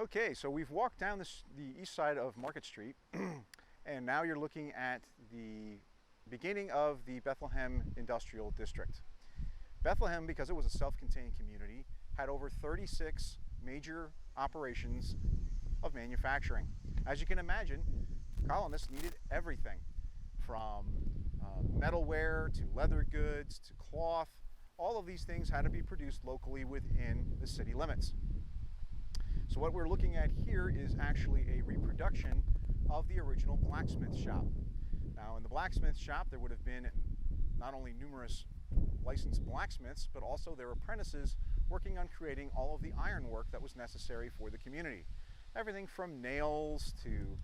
Okay, so we've walked down the east side of Market Street, and now you're looking at the beginning of the Bethlehem Industrial District. Bethlehem, because it was a self-contained community, had over 36 major operations of manufacturing. As you can imagine, colonists needed everything from metalware to leather goods to cloth. All of these things had to be produced locally within the city limits. So what we're looking at here is actually a reproduction of the original blacksmith shop. Now in the blacksmith shop there would have been not only numerous licensed blacksmiths, but also their apprentices working on creating all of the ironwork that was necessary for the community. Everything from nails to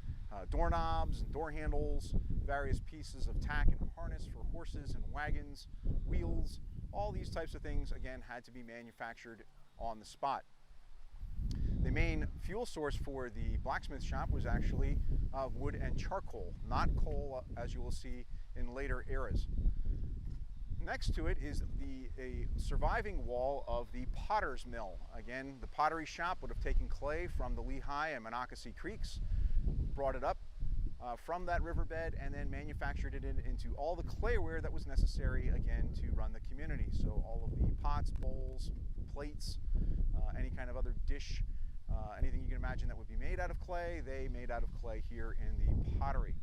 doorknobs and door handles, various pieces of tack and harness for horses and wagons, wheels, all these types of things again had to be manufactured on the spot. The main fuel source for the blacksmith shop was actually wood and charcoal, not coal as you will see in later eras. Next to it is a surviving wall of the potter's mill. Again, the pottery shop would have taken clay from the Lehigh and Monocacy creeks, brought it up from that riverbed, and then manufactured it into all the clayware that was necessary again to run the community. So all of the pots, bowls, plates, any kind of other dish, anything you can imagine that would be made out of clay, they made out of clay here in the pottery.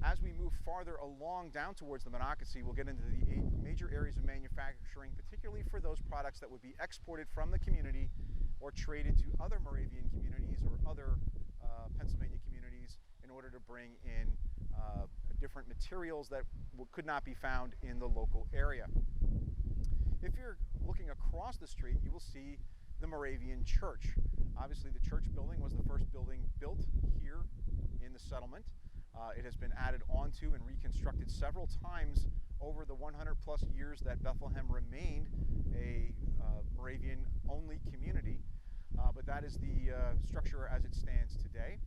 As we move farther along down towards the Monocacy, we'll get into the major areas of manufacturing, particularly for those products that would be exported from the community or traded to other Moravian communities or other Pennsylvania communities in order to bring in different materials that could not be found in the local area. If you're looking across the street, you will see the Moravian church. Obviously, the church building was the first building built here in the settlement. It has been added onto and reconstructed several times over the 100 plus years that Bethlehem remained a Moravian-only community. But that is the structure as it stands today.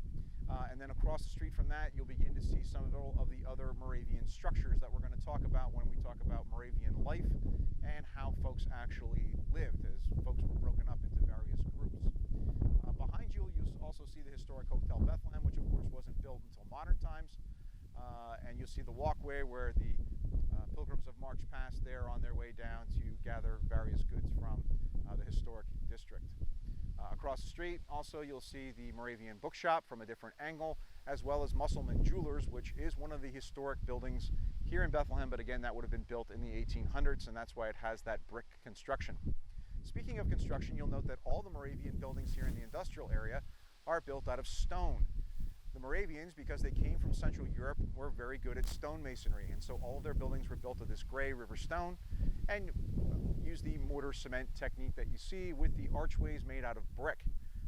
And then across the street from that, you'll begin to see some of the other Moravian structures that we're going to talk about when we talk about Moravian life and how folks actually lived, as folks were broken up into various groups. Behind you, you'll also see the historic Hotel Bethlehem, which of course wasn't built until modern times. And you'll see the walkway where the pilgrims have marched past there on their way down to gather various goods from the historic district. Across the street, also, you'll see the Moravian bookshop from a different angle, as well as Musselman Jewelers, which is one of the historic buildings here in Bethlehem, but again, that would have been built in the 1800s, and that's why it has that brick construction. Speaking of construction, you'll note that all the Moravian buildings here in the industrial area are built out of stone. The Moravians, because they came from Central Europe, were very good at stonemasonry, and so all of their buildings were built of this gray river stone and used the mortar cement technique that you see with the archways made out of brick.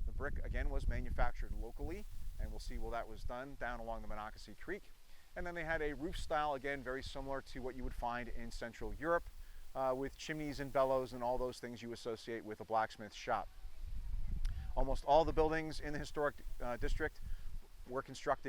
The brick, again, was manufactured locally, and we'll see how that was done down along the Monocacy Creek. And then they had a roof style, again, very similar to what you would find in Central Europe, with chimneys and bellows and all those things you associate with a blacksmith shop. Almost all the buildings in the historic district were constructed